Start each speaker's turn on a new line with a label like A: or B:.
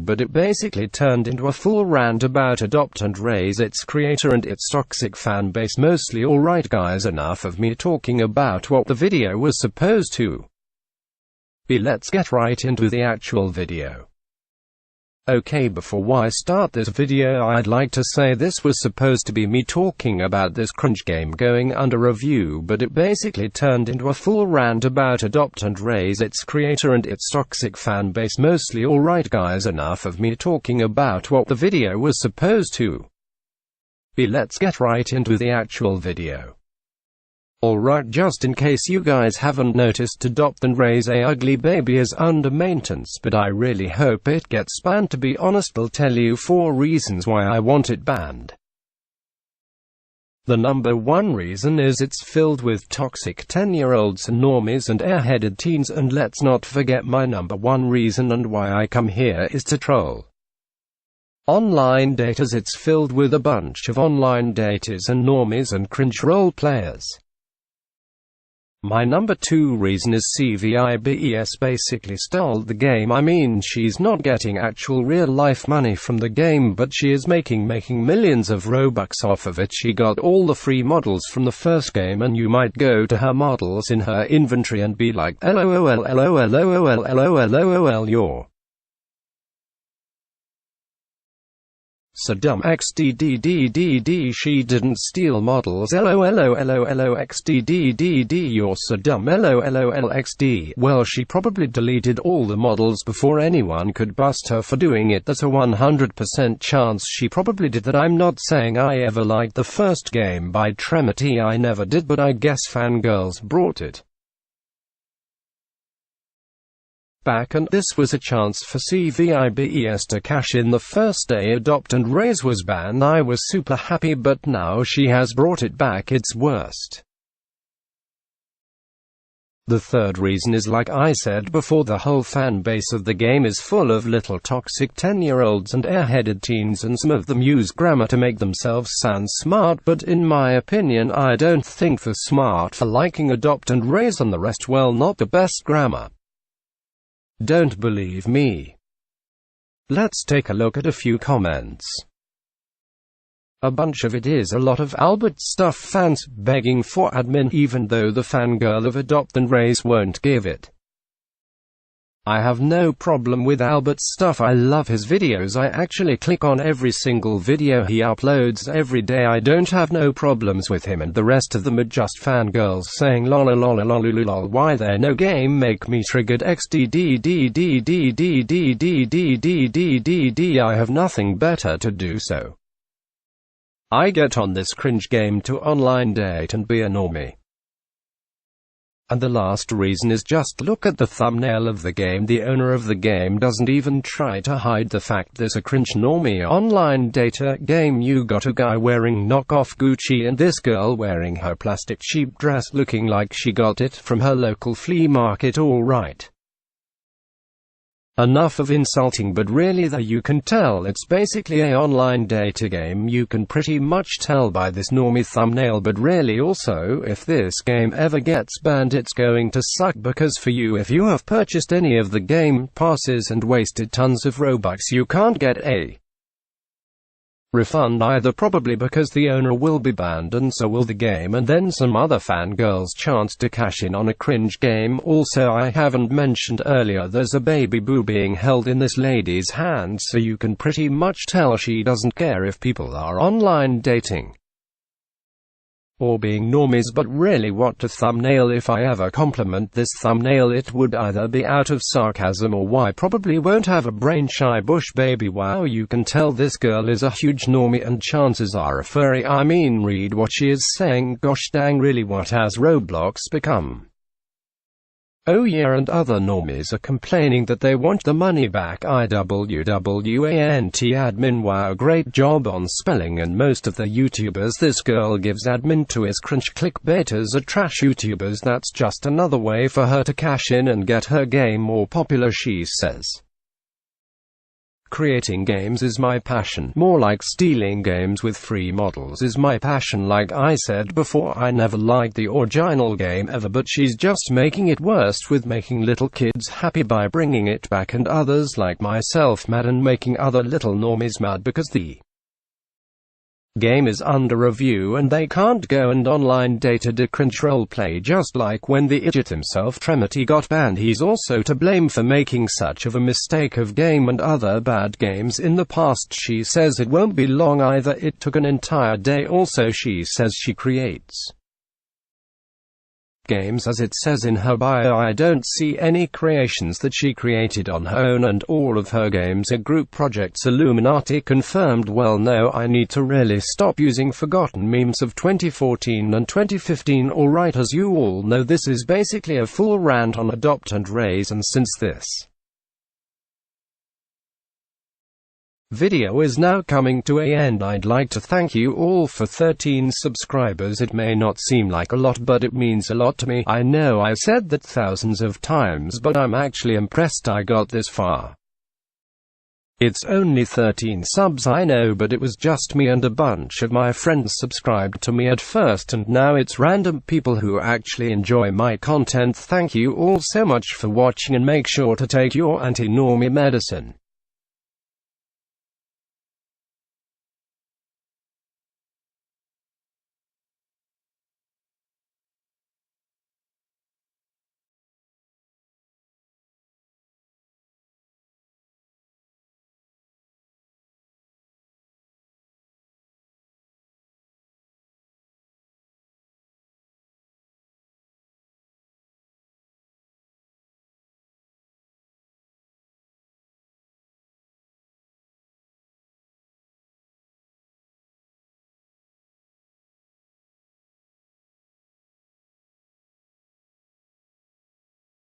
A: but it basically turned into a full rant about Adopt and Raise, its creator and its toxic fan base. Mostly alright guys, enough of me talking about what the video was supposed to be. Let's get right into the actual video. Okay, before I start this video, I'd like to say this was supposed to be me talking about this cringe game going under review, but it basically turned into a full rant about Adopt and Raise, its creator and its toxic fan base. Mostly alright guys, enough of me talking about what the video was supposed to be. Let's get right into the actual video. Alright, just in case you guys haven't noticed, Adopt and Raise a ugly baby is under maintenance, but I really hope it gets banned. To be honest, I'll tell you 4 reasons why I want it banned. The number 1 reason is it's filled with toxic 10-year-olds and normies and airheaded teens, and let's not forget my number 1 reason and why I come here is to troll online daters. It's filled with a bunch of online daters and normies and cringe role players. My number 2 reason is CVIBES basically stole the game. I mean, she's not getting actual real-life money from the game, but she is making millions of Robux off of it. She got all the free models from the first game, and you might go to her models in her inventory and be like, LOL, LOL, LOL, LOL, LOL, you're so dumb. XDDDDD, she didn't steal models. LOLOLOLOXDDDD, you're so dumb. LOLOLXD. Well, she probably deleted all the models before anyone could bust her for doing it. That's a 100% chance she probably did that. I'm not saying I ever liked the first game by Tremity, I never did, but I guess fangirls brought it back, and this was a chance for CVIBES to cash in. The first day Adopt and Raise was banned, I was super happy, but now she has brought it back. It's worst. The 3rd reason is, like I said before, the whole fan base of the game is full of little toxic 10-year-olds and airheaded teens, and some of them use grammar to make themselves sound smart, but in my opinion, I don't think they're smart for liking Adopt and Raise, and the rest, well, not the best grammar. Don't believe me? Let's take a look at a few comments. A bunch of it is a lot of Albert stuff, fans begging for admin, even though the fangirl of Adopt and Raise won't give it. I have no problem with Albert stuff, I love his videos, I actually click on every single video he uploads every day. I don't have no problems with him, and the rest of them are just fangirls saying lol. Why there no game make me triggered. XDDDDDDDDDDDDDDD, I have nothing better to do, so I get on this cringe game to online date and be a normie. And the last reason is, just look at the thumbnail of the game. The owner of the game doesn't even try to hide the fact there's a cringe normie online data game. You got a guy wearing knockoff Gucci and this girl wearing her plastic cheap dress looking like she got it from her local flea market. Alright. Enough of insulting, but really there you can tell it's basically a online data game. You can pretty much tell by this normie thumbnail, but really also, if this game ever gets banned, it's going to suck, because for you, if you have purchased any of the game passes and wasted tons of Robux, you can't get a refund either, probably because the owner will be banned and so will the game, and then some other fangirl's chance to cash in on a cringe game. Also, I haven't mentioned earlier, there's a baby boo being held in this lady's hand, so you can pretty much tell she doesn't care if people are online dating or being normies. But really, what a thumbnail! If I ever compliment this thumbnail, it would either be out of sarcasm or why probably won't have a brain. Shy bush baby, wow, you can tell this girl is a huge normie and chances are a furry. I mean, read what she is saying. Gosh dang, really, what has Roblox become? Oh yeah, and other normies are complaining that they want the money back. IWWANT admin, wow, great job on spelling. And most of the YouTubers this girl gives admin to is cringe. Clickbaiters are trash YouTubers. That's just another way for her to cash in and get her game more popular, she says. creating games is my passion. More like stealing games with free models is my passion. Like I said before, I never liked the original game ever, but she's just making it worse with making little kids happy by bringing it back, and others like myself mad, and making other little normies mad because the game is under review and they can't go and online data to cringe roleplay. Just like when the idiot himself Tremity got banned, he's also to blame for making such of a mistake of game and other bad games in the past. She says it won't be long either, it took an entire day. Also she says she creates games as it says in her bio. I don't see any creations that she created on her own, and all of her games are group projects. Illuminati confirmed. Well, no, I need to really stop using forgotten memes of 2014 and 2015. Alright, as you all know, this is basically a full rant on adopt and raise, and since this video is now coming to an end, I'd like to thank you all for 13 subscribers. It may not seem like a lot, but it means a lot to me. I know I've said that thousands of times, but I'm actually impressed I got this far. It's only 13 subs, I know, but it was just me and a bunch of my friends subscribed to me at first, and now it's random people who actually enjoy my content. Thank you all so much for watching, and make sure to take your anti-normie medicine.